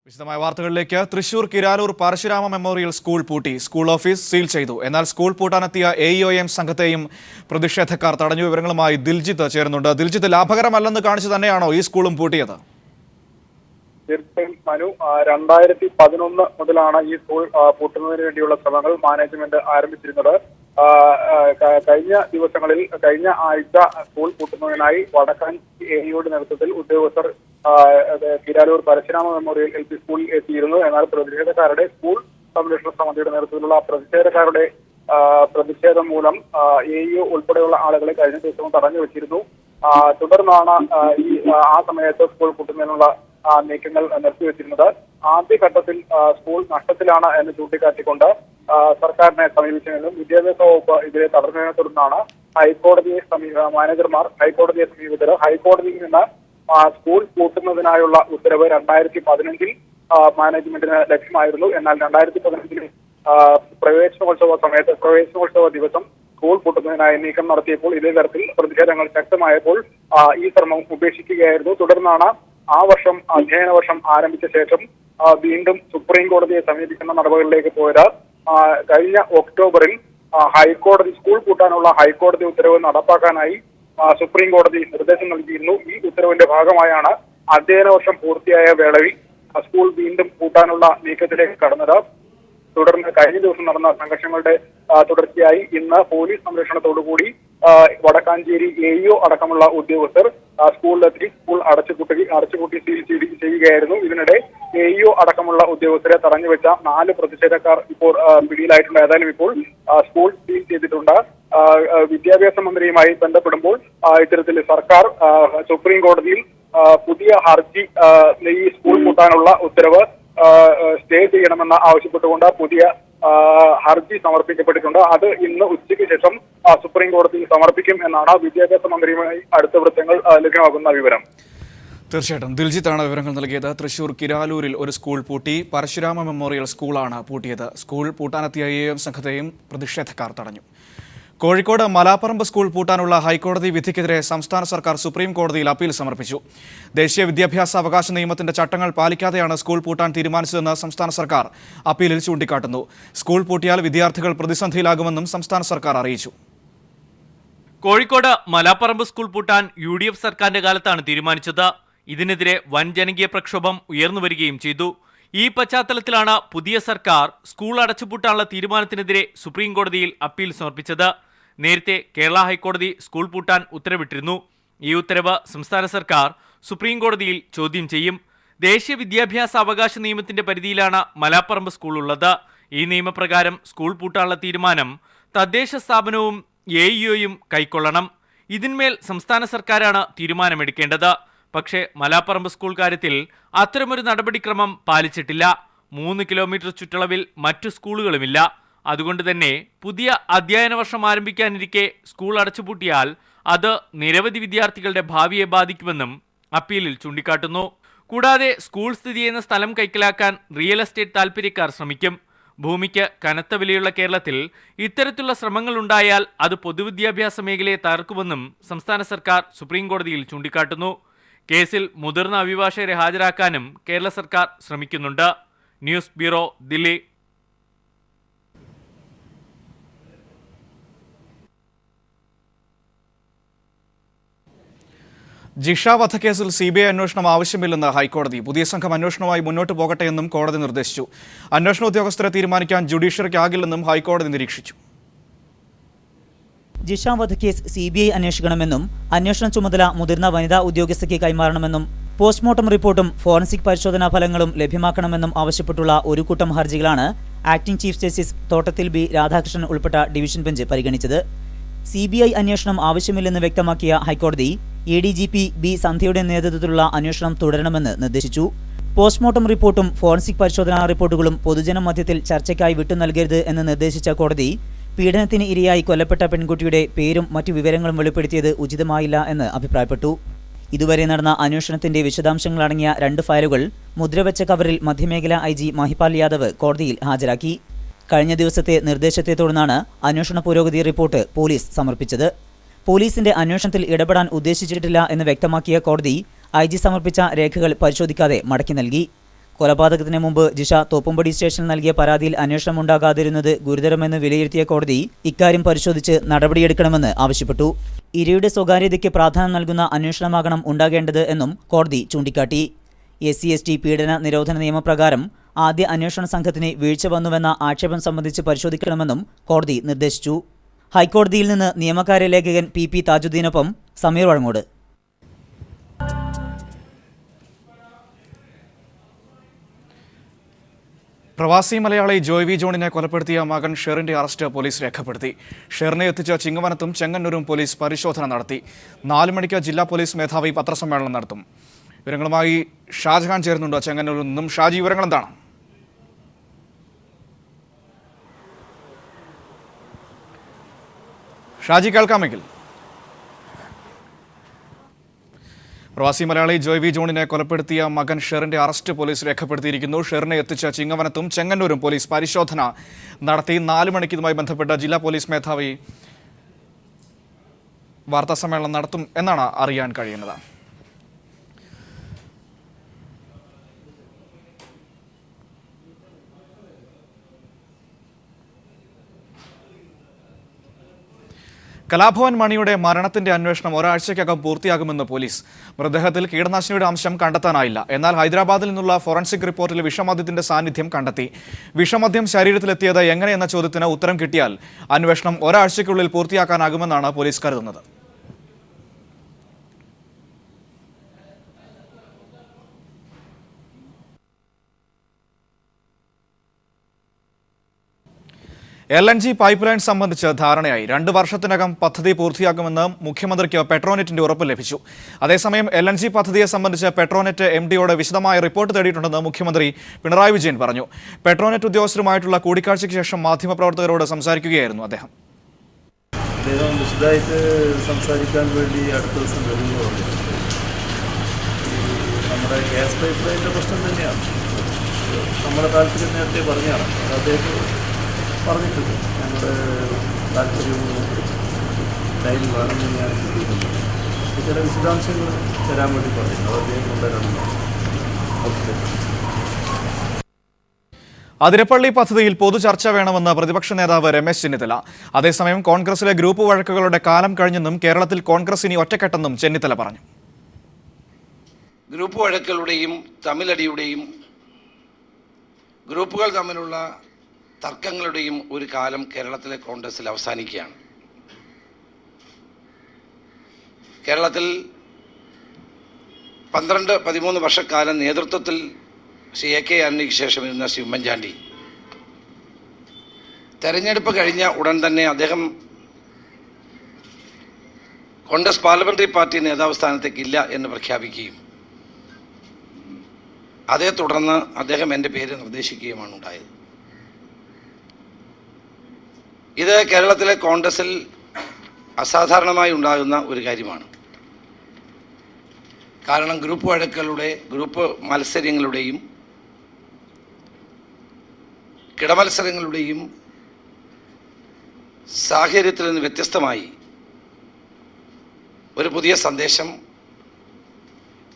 വിശദമായ വാർത്തകളിലേക്ക്. Thrissur Kiraloor Parashurama memorial school പൂട്ടി. സ്കൂൾ ഓഫീസ് സീൽ ചെയ്തു. എന്നാൽ സ്കൂൾ പൂട്ടാനെത്തിയ AEOM സംഘത്തെയും പ്രതിഷേധക്കാർ തടഞ്ഞു. വിവരങ്ങളുമായി ദിൽജിത്ത് ചേരുന്നുണ്ട്. ദിൽജിത്ത്, ലാഭകരമല്ലെന്ന് കാണിച്ചു തന്നെയാണോ ഈ സ്കൂളും പൂട്ടിയത്? തീർച്ചയായും മനു, 2011 മുതലാണ് ഈ സ്കൂൾ പൂട്ടുന്നതിന് വേണ്ടിയുള്ള ശ്രമങ്ങൾ മാനേജ്മെന്റ് ആരംഭിച്ചിരുന്നത്. കഴിഞ്ഞ ആഴ്ച സ്കൂൾ പൂട്ടുന്നതിനായി വടക്കാൻ AEOയുടെ നേതൃത്വത്തിൽ ഉദ്യോഗസ്ഥർ കിരാലൂർ പരശുരാമ മെമ്മോറിയൽ LP സ്കൂളിൽ എത്തിയിരുന്നു. എന്നാൽ പ്രതിഷേധക്കാരുടെ സ്കൂൾ സംരക്ഷണ സമിതിയുടെ നേതൃത്വത്തിലുള്ള പ്രതിഷേധക്കാരുടെ പ്രതിഷേധം മൂലം AEO ഉൾപ്പെടെയുള്ള ആളുകളെ കഴിഞ്ഞ ദിവസവും തടഞ്ഞു വെച്ചിരുന്നു. തുടർന്നാണ് ആ സമയത്ത് സ്കൂൾ പൂട്ടുന്നതിനുള്ള നീക്കങ്ങൾ നിർത്തിവെച്ചിരുന്നത്. ആദ്യഘട്ടത്തിൽ സ്കൂൾ നഷ്ടത്തിലാണ് എന്ന് ചൂണ്ടിക്കാട്ടിക്കൊണ്ട് സർക്കാരിനെ സമീപിച്ചെങ്കിലും വിദ്യാഭ്യാസ വകുപ്പ് ഇതിനെ തടഞ്ഞതിനെ തുടർന്നാണ് മാനേജർമാർ ഹൈക്കോടതിയെ സമീപിച്ചത്. ഹൈക്കോടതിയിൽ നിന്ന് സ്കൂൾ പൂട്ടുന്നതിനായുള്ള ഉത്തരവ് 2015 മാനേജ്മെന്റിന് ലഭ്യമായിരുന്നു. എന്നാൽ 2015 പ്രവേശനോത്സവ ദിവസം സ്കൂൾ പൂട്ടുന്നതിനായി നീക്കം നടത്തിയപ്പോൾ ഇതേ തരത്തിൽ പ്രതിഷേധങ്ങൾ ശക്തമായപ്പോൾ ഈ ശ്രമം ഉപേക്ഷിക്കുകയായിരുന്നു. തുടർന്നാണ് ആ വർഷം അധ്യയന വർഷം ആരംഭിച്ച ശേഷം വീണ്ടും സുപ്രീം കോടതിയെ സമീപിക്കുന്ന നടപടികളിലേക്ക് പോയത്. കഴിഞ്ഞ ഒക്ടോബറിൽ ഹൈക്കോടതി സ്കൂൾ പൂട്ടാനുള്ള ഹൈക്കോടതി ഉത്തരവ് നടപ്പാക്കാനായി സുപ്രീം കോടതി നിർദ്ദേശം നൽകിയിരുന്നു. ഈ ഉത്തരവിന്റെ ഭാഗമായാണ് അധ്യയന വർഷം പൂർത്തിയായ വേളയിൽ സ്കൂൾ വീണ്ടും പൂട്ടാനുള്ള നീക്കത്തിലേക്ക് കടന്നത്. തുടർന്ന് കഴിഞ്ഞ ദിവസം നടന്ന സംഘർഷങ്ങളുടെ തുടർച്ചയായി ഇന്ന് പോലീസ് സംരക്ഷണത്തോടുകൂടി വടക്കാഞ്ചേരി AEO അടക്കമുള്ള ഉദ്യോഗസ്ഥർ സ്കൂളിലെത്തി സ്കൂൾ അടച്ചുപൂട്ടി സീൽ ചെയ്യുകയായിരുന്നു. ഇതിനിടെ AEO അടക്കമുള്ള ഉദ്യോഗസ്ഥരെ തടഞ്ഞുവെച്ച 4 പ്രതിഷേധക്കാർ ഇപ്പോൾ പിടിയിലായിട്ടുണ്ട്. ഏതായാലും ഇപ്പോൾ സ്കൂൾ സീൽ ചെയ്തിട്ടുണ്ട്. വിദ്യാഭ്യാസ മന്ത്രിയുമായി ബന്ധപ്പെടുമ്പോൾ ഇത്തരത്തിൽ സർക്കാർ സുപ്രീം കോടതിയിൽ പുതിയ ഹർജി ഈ സ്കൂൾ പൂട്ടാനുള്ള ഉത്തരവ് സ്റ്റേ ചെയ്യണമെന്ന് ആവശ്യപ്പെട്ടുകൊണ്ട് പുതിയ ഹർജി സമർപ്പിക്കപ്പെട്ടിട്ടുണ്ട്. അത് ഇന്ന് ഉച്ചയ്ക്ക് ശേഷം സുപ്രീം കോടതിയിൽ സമർപ്പിക്കും എന്നാണ് വിദ്യാഭ്യാസ മന്ത്രിയുമായി അടുത്ത വൃത്തങ്ങൾ ലഭ്യമാകുന്ന വിവരം. തീർച്ചയായിട്ടും ദിൽജിത്താണ് വിവരങ്ങൾ നൽകിയത്. തൃശൂർ കിരാലൂരിൽ ഒരു സ്കൂൾ പൂട്ടി. പരശുരാമ മെമ്മോറിയൽ സ്കൂളാണ് പൂട്ടിയത്. സ്കൂൾ പൂട്ടാനെത്തിയ AEOM സംഘത്തെയും പ്രതിഷേധക്കാർ തടഞ്ഞു. കോഴിക്കോട് മലാപ്പറമ്പ് സ്കൂൾ പൂട്ടാനുള്ള ഹൈക്കോടതി വിധിക്കെതിരെ സംസ്ഥാന സർക്കാർ സുപ്രീം കോടതിയിൽ അപ്പീൽ സമർപ്പിച്ചു. ദേശീയ വിദ്യാഭ്യാസ അവകാശ നിയമത്തിന്റെ ചട്ടങ്ങൾ പാലിക്കാതെയാണ് സ്കൂൾ പൂട്ടാൻ തീരുമാനിച്ചതെന്ന് സംസ്ഥാന സർക്കാർ അപ്പീലിൽ ചൂണ്ടിക്കാട്ടുന്നു. സ്കൂൾ പൂട്ടിയാൽ വിദ്യാർത്ഥികൾ പ്രതിസന്ധിയിലാകുമെന്നും സംസ്ഥാന സർക്കാർ അറിയിച്ചു. കോഴിക്കോട് മലാപ്പറമ്പ് സ്കൂൾ പൂട്ടാൻ UDF സർക്കാരിന്റെ കാലത്താണ് തീരുമാനിച്ചത്. ഇതിനെതിരെ വൻ ജനകീയ പ്രക്ഷോഭം ഉയർന്നുവരികയും ചെയ്തു. ഈ പശ്ചാത്തലത്തിലാണ് പുതിയ സർക്കാർ സ്കൂൾ അടച്ചുപൂട്ടാനുള്ള തീരുമാനത്തിനെതിരെ സുപ്രീം കോടതിയിൽ അപ്പീൽ സമർപ്പിച്ചത്. നേരത്തെ കേരള ഹൈക്കോടതി സ്കൂൾ പൂട്ടാൻ ഉത്തരവിട്ടിരുന്നു. ഈ ഉത്തരവ് സംസ്ഥാന സർക്കാർ സുപ്രീം കോടതിയിൽ ചോദ്യം ചെയ്യും. ദേശീയ വിദ്യാഭ്യാസ അവകാശ നിയമത്തിന്റെ പരിധിയിലാണ് മലാപ്പറമ്പ് സ്കൂൾ ഉള്ളത്. ഈ നിയമപ്രകാരം സ്കൂൾ പൂട്ടാനുള്ള തീരുമാനം തദ്ദേശ സ്ഥാപനവും AEOയും കൈക്കൊള്ളണം. ഇതിന്മേൽ സംസ്ഥാന സർക്കാരാണ് തീരുമാനമെടുക്കേണ്ടത്. പക്ഷേ മലാപ്പറമ്പ് സ്കൂൾ കാര്യത്തിൽ അത്തരമൊരു നടപടിക്രമം പാലിച്ചിട്ടില്ല. 3 കിലോമീറ്റർ ചുറ്റളവിൽ മറ്റു സ്കൂളുകളുമില്ല. അതുകൊണ്ട് തന്നെ പുതിയ അധ്യയന വർഷം ആരംഭിക്കാനിരിക്കെ സ്കൂൾ അടച്ചുപൂട്ടിയാൽ അത് നിരവധി വിദ്യാർത്ഥികളുടെ ഭാവിയെ ബാധിക്കുമെന്നും അപ്പീലിൽ ചൂണ്ടിക്കാട്ടുന്നു. കൂടാതെ സ്കൂൾ സ്ഥിതി ചെയ്യുന്ന സ്ഥലം കൈക്കലാക്കാൻ റിയൽ എസ്റ്റേറ്റ് താൽപ്പര്യക്കാർ ശ്രമിക്കും. ഭൂമിക്ക് കനത്ത വിലയുള്ള കേരളത്തിൽ ഇത്തരത്തിലുള്ള ശ്രമങ്ങൾ ഉണ്ടായാൽ അത് പൊതുവിദ്യാഭ്യാസ മേഖലയെ തകർക്കുമെന്നും സംസ്ഥാന സർക്കാർ സുപ്രീം കോടതിയിൽ ചൂണ്ടിക്കാട്ടുന്നു. കേസിൽ മുതിർന്ന അഭിഭാഷകരെ ഹാജരാക്കാനും കേരള സർക്കാർ ശ്രമിക്കുന്നുണ്ട്. News bureau, Delhi. ജിഷ വധക്കേസിൽ CBI അന്വേഷണം ആവശ്യമില്ലെന്ന് ഹൈക്കോടതി. പുതിയ സംഘം അന്വേഷണവുമായി മുന്നോട്ട് പോകട്ടെയെന്നും കോടതി നിർദ്ദേശിച്ചു. അന്വേഷണ ഉദ്യോഗസ്ഥരെ തീരുമാനിക്കാൻ ജുഡീഷ്യറിക്കാകില്ലെന്നും ഹൈക്കോടതി നിരീക്ഷിച്ചു. ജിഷ വധക്കേസ് CBI അന്വേഷിക്കണമെന്നും അന്വേഷണ ചുമതല മുതിർന്ന വനിതാ ഉദ്യോഗസ്ഥയ്ക്ക് കൈമാറണമെന്നും പോസ്റ്റ്മോർട്ടം റിപ്പോർട്ടും ഫോറൻസിക് പരിശോധനാ ഫലങ്ങളും ലഭ്യമാക്കണമെന്നും ആവശ്യപ്പെട്ടുള്ള ഒരു കൂട്ടം ഹർജികളാണ് ആക്ടിംഗ് ചീഫ് ജസ്റ്റിസ് തോട്ടത്തിൽ B രാധാകൃഷ്ണൻ ഉൾപ്പെട്ട ഡിവിഷൻ ബെഞ്ച് പരിഗണിച്ചത്. CBI അന്വേഷണം ആവശ്യമില്ലെന്ന് വ്യക്തമാക്കിയ ഹൈക്കോടതി ADGP B സന്ധ്യയുടെ നേതൃത്വത്തിലുള്ള അന്വേഷണം തുടരണമെന്ന് നിർദ്ദേശിച്ചു. പോസ്റ്റ്മോർട്ടം റിപ്പോർട്ടും ഫോറൻസിക് പരിശോധനാ റിപ്പോർട്ടുകളും പൊതുജന മധ്യത്തിൽ ചർച്ചയ്ക്കായി വിട്ടു നൽകരുത് എന്ന് നിർദ്ദേശിച്ച കോടതി പീഡനത്തിന് ഇരയായി കൊല്ലപ്പെട്ട പെൺകുട്ടിയുടെ പേരും മറ്റു വിവരങ്ങളും വെളിപ്പെടുത്തിയത് ഉചിതമായില്ല എന്ന് അഭിപ്രായപ്പെട്ടു. ഇതുവരെ നടന്ന അന്വേഷണത്തിന്റെ വിശദാംശങ്ങളടങ്ങിയ 2 ഫയലുകൾ മുദ്രവെച്ച കവറിൽ മധ്യമേഖല IG മഹിപാൽ യാദവ് കോടതിയിൽ ഹാജരാക്കി. കഴിഞ്ഞ ദിവസത്തെ നിർദ്ദേശത്തെ തുടർന്നാണ് അന്വേഷണ പുരോഗതി റിപ്പോർട്ട് പോലീസ് സമർപ്പിച്ചത്. പോലീസിന്റെ അന്വേഷണത്തിൽ ഇടപെടാൻ ഉദ്ദേശിച്ചിട്ടില്ല എന്ന് വ്യക്തമാക്കിയ കോടതി IG സമർപ്പിച്ച രേഖകൾ പരിശോധിക്കാതെ മടക്കി നൽകി. കൊലപാതകത്തിന് മുമ്പ് ജിഷ തോപ്പുംപടി സ്റ്റേഷനിൽ നൽകിയ പരാതിയിൽ അന്വേഷണം ഉണ്ടാകാതിരുന്നത് ഗുരുതരമെന്ന് വിലയിരുത്തിയ കോടതി ഇക്കാര്യം പരിശോധിച്ച് നടപടിയെടുക്കണമെന്ന് ആവശ്യപ്പെട്ടു. ഇരയുടെ സ്വകാര്യതയ്ക്ക് പ്രാധാന്യം നൽകുന്ന അന്വേഷണമാകണം ഉണ്ടാകേണ്ടത് എന്നും കോടതി ചൂണ്ടിക്കാട്ടി. SC/ST പീഡന നിരോധന നിയമപ്രകാരം ആദ്യ അന്വേഷണ സംഘത്തിന് വീഴ്ച വന്നുവെന്ന ആക്ഷേപം സംബന്ധിച്ച് പരിശോധിക്കണമെന്നും കോടതി നിർദ്ദേശിച്ചു. ഹൈക്കോടതിയിൽ നിന്ന് നിയമകാര്യ ലേഖകൻ PP താജുദ്ദീനൊപ്പം സമീർ വഴങ്ങോട്. പ്രവാസി മലയാളി ജോയ് വി ജോണിനെ കൊലപ്പെടുത്തിയ മകൻ ഷെറിന്റെ അറസ്റ്റ് പോലീസ് രേഖപ്പെടുത്തി. ഷെറിനെ എത്തിച്ച ചിങ്ങവനത്തും ചെങ്ങന്നൂരും പോലീസ് പരിശോധന നടത്തി. 4 മണിക്ക് ജില്ലാ പോലീസ് മേധാവി പത്രസമ്മേളനം നടത്തും. വിവരങ്ങളുമായി ഷാജഹാൻ ചേരുന്നുണ്ട് ചെങ്ങന്നൂരിൽ നിന്നും. ഷാജി, വിവരങ്ങൾ എന്താണ്? ഷാജി, കേൾക്കാമെങ്കിൽ. പ്രവാസി മലയാളി ജോയ് വി ജോണിനെ കൊലപ്പെടുത്തിയ മകൻ ഷെറിന്റെ അറസ്റ്റ് പോലീസ് രേഖപ്പെടുത്തിയിരിക്കുന്നു. ഷെറിനെ എത്തിച്ച ചിങ്ങവനത്തും ചെങ്ങന്നൂരും പോലീസ് പരിശോധന നടത്തി. 4 മണിക്ക് ഇതുമായി ബന്ധപ്പെട്ട ജില്ലാ പോലീസ് മേധാവി വാർത്താസമ്മേളനം നടത്തും എന്നാണ് അറിയാൻ കഴിയുന്നത്. കലാഭവൻ മണിയുടെ മരണത്തിന്റെ അന്വേഷണം ഒരാഴ്ചയ്ക്കകം പൂർത്തിയാകുമെന്ന് പോലീസ്. മൃതദേഹത്തിൽ കീടനാശിനിയുടെ അംശം കണ്ടെത്താനായില്ല. എന്നാൽ ഹൈദരാബാദിൽ നിന്നുള്ള ഫോറൻസിക് റിപ്പോർട്ടിൽ വിഷമദ്യത്തിന്റെ സാന്നിധ്യം കണ്ടെത്തി. വിഷമദ്യം ശരീരത്തിലെത്തിയത് എങ്ങനെയെന്ന ചോദ്യത്തിന് ഉത്തരം കിട്ടിയാൽ അന്വേഷണം ഒരാഴ്ചയ്ക്കുള്ളിൽ പൂർത്തിയാക്കാനാകുമെന്നാണ് പോലീസ് കരുതുന്നത്. LNG പൈപ്പ് ലൈൻ സംബന്ധിച്ച് ധാരണയായി. 2 വർഷത്തിനകം പദ്ധതി പൂർത്തിയാക്കുമെന്ന് മുഖ്യമന്ത്രിക്ക് പെട്രോനെറ്റിന്റെ ഉറപ്പ് ലഭിച്ചു. അതേസമയം LNG പദ്ധതിയെ സംബന്ധിച്ച് പെട്രോനെറ്റ് MD-യോട് വിശദമായ റിപ്പോർട്ട് തേടിയിട്ടുണ്ടെന്ന് മുഖ്യമന്ത്രി പിണറായി വിജയൻ പറഞ്ഞു. പെട്രോനെറ്റ് ഉദ്യോഗസ്ഥരുമായിട്ടുള്ള കൂടിക്കാഴ്ചയ്ക്ക് ശേഷം മാധ്യമപ്രവർത്തകരോട് സംസാരിക്കുകയായിരുന്നു അദ്ദേഹം. വിശദമായിട്ട് സംസാരിക്കാൻ വേണ്ടി അടുത്ത ദിവസം വരുന്നു. നമ്മുടെ ഗ്യാസ് പൈപ്പ് ലൈനിൻ്റെ പ്രശ്നം തന്നെയാണ്. നമ്മുടെ താല്പര്യം നേരത്തെ പറഞ്ഞാണ്. അദ്ദേഹം പറഞ്ഞിട്ടുണ്ട് ഞങ്ങളുടെ താല്പര്യവും ടൈം വേണമെന്ന് ഞാൻ ചിന്തിക്കുന്നു. ചില വിശദാംശങ്ങൾ തരാൻ വേണ്ടി പറഞ്ഞിട്ടുണ്ട്. അത് അദ്ദേഹം കൊണ്ടുവരണം. ഓക്കെ. അതിരപ്പള്ളി പദ്ധതിയിൽ പൊതുചർച്ച വേണമെന്ന് പ്രതിപക്ഷ നേതാവ് രമേശ് ചെന്നിത്തല. അതേസമയം കോൺഗ്രസിലെ ഗ്രൂപ്പ് വഴക്കുകളുടെ കാലം കഴിഞ്ഞെന്നും കേരളത്തിൽ കോൺഗ്രസ് ഇനി ഒറ്റക്കെട്ടെന്നും ചെന്നിത്തല പറഞ്ഞു. ഗ്രൂപ്പ് വഴക്കുകളുടെയും തമ്മിലടിയുടെയും ഗ്രൂപ്പുകൾ തമ്മിലുള്ള തർക്കങ്ങളുടെയും ഒരു കാലം കേരളത്തിലെ കോൺഗ്രസിൽ അവസാനിക്കുകയാണ്. കേരളത്തിൽ 12-13 വർഷക്കാലം നേതൃത്വത്തിൽ ശ്രീ AK ആന്റണിക്ക് ശേഷം ഇരുന്ന ശ്രീ ഉമ്മൻചാണ്ടി തെരഞ്ഞെടുപ്പ് കഴിഞ്ഞ ഉടൻ തന്നെ അദ്ദേഹം കോൺഗ്രസ് പാർലമെന്ററി പാർട്ടി നേതാവ് സ്ഥാനത്തേക്കില്ല എന്ന് പ്രഖ്യാപിക്കുകയും അതേ തുടർന്ന് അദ്ദേഹം എൻ്റെ പേര് നിർദ്ദേശിക്കുകയുമാണ് ഉണ്ടായത്. ഇത് കേരളത്തിലെ കോൺഗ്രസിൽ അസാധാരണമായി ഉണ്ടാകുന്ന ഒരു കാര്യമാണ്. കാരണം ഗ്രൂപ്പ് മത്സരങ്ങളുടെയും കിടമത്സരങ്ങളുടെയും സാഹചര്യത്തിൽ നിന്ന് വ്യത്യസ്തമായി ഒരു പുതിയ സന്ദേശം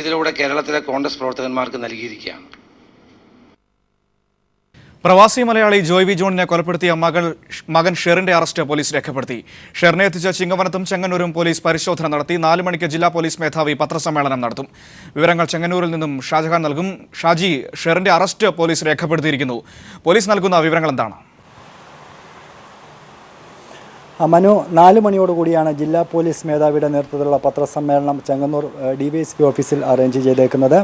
ഇതിലൂടെ കേരളത്തിലെ കോൺഗ്രസ് പ്രവർത്തകന്മാർക്ക് നൽകിയിരിക്കുകയാണ്. പ്രവാസി മലയാളി ജോയ് വി ജോണിനെ കൊലപ്പെടുത്തിയ മകൻ ഷെറിന്റെ അറസ്റ്റ് പോലീസ് രേഖപ്പെടുത്തി. ഷെറിനെ എത്തിച്ച ചിങ്ങവനത്തും ചെങ്ങന്നൂരും പോലീസ് പരിശോധന നടത്തി. 4 മണിക്ക് ജില്ലാ പോലീസ് മേധാവി പത്രസമ്മേളനം നടത്തും. വിവരങ്ങൾ ചെങ്ങന്നൂരിൽ നിന്നും ഷാജഹാൻ നൽകും. ഷാജി, ഷെറിന്റെ അറസ്റ്റ് പോലീസ് രേഖപ്പെടുത്തിയിരിക്കുന്നു. പോലീസ് നൽകുന്ന വിവരങ്ങൾ എന്താണ്? മനു, 4 മണിയോടുകൂടിയാണ് ജില്ലാ പോലീസ് മേധാവിയുടെ നേതൃത്വത്തിലുള്ള പത്രസമ്മേളനം ചെങ്ങന്നൂർ DYSP ഓഫീസിൽ അറേഞ്ച് ചെയ്തേക്കുന്നത്.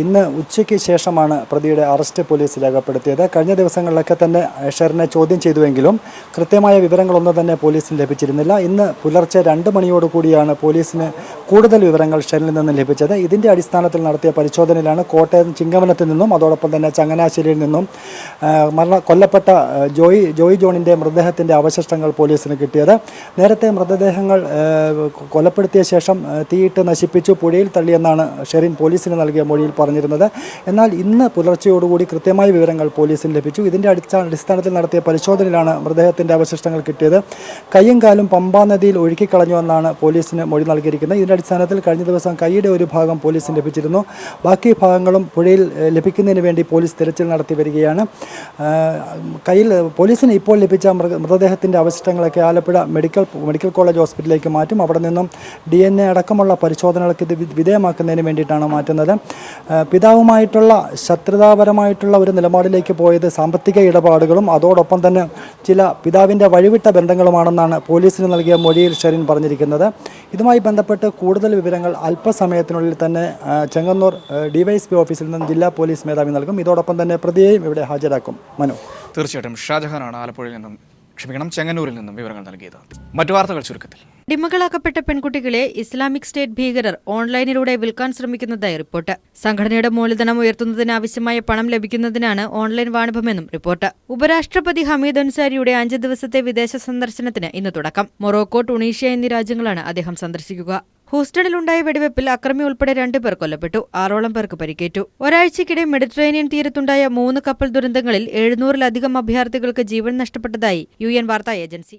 ഇന്ന് ഉച്ചയ്ക്ക് ശേഷമാണ് പ്രതിയുടെ അറസ്റ്റ് പോലീസ് രേഖപ്പെടുത്തിയത്. കഴിഞ്ഞ ദിവസങ്ങളിലൊക്കെ തന്നെ ഷെറിനെ ചോദ്യം ചെയ്തുവെങ്കിലും കൃത്യമായ വിവരങ്ങളൊന്നും തന്നെ പോലീസിന് ലഭിച്ചിരുന്നില്ല. ഇന്ന് പുലർച്ചെ 2 മണിയോടുകൂടിയാണ് പോലീസിന് കൂടുതൽ വിവരങ്ങൾ ഷെറിൽ നിന്ന് ലഭിച്ചത്. ഇതിൻ്റെ അടിസ്ഥാനത്തിൽ നടത്തിയ പരിശോധനയിലാണ് കോട്ടയം ചിങ്ങവനത്തിൽ നിന്നും അതോടൊപ്പം തന്നെ ചങ്ങനാശ്ശേരിയിൽ നിന്നും കൊല്ലപ്പെട്ട ജോയ് ജോണിൻ്റെ മൃതദേഹത്തിൻ്റെ അവശിഷ്ടങ്ങൾ പോലീസിന് പോലീസിന് കിട്ടിയത്. നേരത്തെ മൃതദേഹങ്ങൾ കൊലപ്പെടുത്തിയ ശേഷം തീയിട്ട് നശിപ്പിച്ചു പുഴയിൽ തള്ളിയെന്നാണ് ഷെറിൻ പോലീസിന് നൽകിയ മൊഴിയിൽ പറഞ്ഞിരുന്നത്. എന്നാൽ ഇന്ന് പുലർച്ചയോടുകൂടി കൃത്യമായ വിവരങ്ങൾ പോലീസിന് ലഭിച്ചു. ഇതിൻ്റെ അടിസ്ഥാനത്തിൽ നടത്തിയ പരിശോധനയിലാണ് മൃതദേഹത്തിൻ്റെ അവശിഷ്ടങ്ങൾ കിട്ടിയത്. കൈയും കാലും പമ്പാ നദിയിൽ ഒഴുക്കിക്കളഞ്ഞുവെന്നാണ് പോലീസിന് മൊഴി നൽകിയിരിക്കുന്നത്. ഇതിൻ്റെ അടിസ്ഥാനത്തിൽ കഴിഞ്ഞ ദിവസം കൈയുടെ ഒരു ഭാഗം പോലീസിന് ലഭിച്ചിരുന്നു. ബാക്കി ഭാഗങ്ങളും പുഴയിൽ ലഭിക്കുന്നതിന് വേണ്ടി പോലീസ് തിരച്ചിൽ നടത്തി വരികയാണ്. പോലീസിന് ഇപ്പോൾ ലഭിച്ച മൃതദേഹത്തിൻ്റെ അവശിഷ്ടങ്ങളൊക്കെ ആലപ്പുഴ മെഡിക്കൽ കോളേജ് ഹോസ്പിറ്റലിലേക്ക് മാറ്റും. അവിടെ നിന്നും DNA അടക്കമുള്ള പരിശോധനകൾക്ക് ഇത് വിധേയമാക്കുന്നതിന് വേണ്ടിയിട്ടാണ് മാറ്റുന്നത്. പിതാവുമായിട്ടുള്ള ശത്രുതാപരമായിട്ടുള്ള ഒരു നിലപാടിലേക്ക് പോയത് സാമ്പത്തിക ഇടപാടുകളും അതോടൊപ്പം തന്നെ ചില പിതാവിൻ്റെ വഴിവിട്ട ബന്ധങ്ങളുമാണെന്നാണ് പോലീസിന് നൽകിയ മൊഴിയിൽ ഷെറിൻ പറഞ്ഞിരിക്കുന്നത്. ഇതുമായി ബന്ധപ്പെട്ട് കൂടുതൽ വിവരങ്ങൾ അല്പസമയത്തിനുള്ളിൽ തന്നെ ചെങ്ങന്നൂർ DYSP ഓഫീസിൽ നിന്ന് ജില്ലാ പോലീസ് മേധാവി നൽകും. ഇതോടൊപ്പം തന്നെ പ്രതിയെയും ഇവിടെ ഹാജരാക്കും. മനു, തീർച്ചയായിട്ടും ഷാജഹാനാണ് ചെങ്ങന്നൂരിൽ നിന്നും വിവരങ്ങൾ നൽകിയത്. മറ്റു വാർത്തകൾ ചുരുക്കത്തിൽ. അടിമകളാക്കപ്പെട്ട പെൺകുട്ടികളെ ഇസ്ലാമിക് സ്റ്റേറ്റ് ഭീകരർ ഓൺലൈനിലൂടെ വിൽക്കാൻ ശ്രമിക്കുന്നതായി റിപ്പോർട്ട്. സംഘടനയുടെ മൂലധനം ഉയർത്തുന്നതിന് ആവശ്യമായ പണം ലഭിക്കുന്നതിനാണ് ഓൺലൈൻ വാണിഭമെന്നും റിപ്പോർട്ട്. ഉപരാഷ്ട്രപതി ഹമീദ് അൻസാരിയുടെ 5 ദിവസത്തെ വിദേശ സന്ദർശനത്തിന് ഇന്ന് തുടക്കം. മൊറോക്കോ, ടുണീഷ്യ എന്നീ രാജ്യങ്ങളാണ് അദ്ദേഹം സന്ദർശിക്കുക. ഹൂസ്റ്റണിലുണ്ടായ വെടിവെപ്പിൽ അക്രമി ഉൾപ്പെടെ 2 പേർ കൊല്ലപ്പെട്ടു. 6ഓളം പേർക്ക് പരിക്കേറ്റു. ഒരാഴ്ചയ്ക്കിടെ മെഡിറ്ററേനിയൻ തീരത്തുണ്ടായ 3 കപ്പൽ ദുരന്തങ്ങളിൽ 700-ലധികം അഭയാർത്ഥികൾക്ക് ജീവൻ നഷ്ടപ്പെട്ടതായി UN വാർത്താ ഏജൻസി.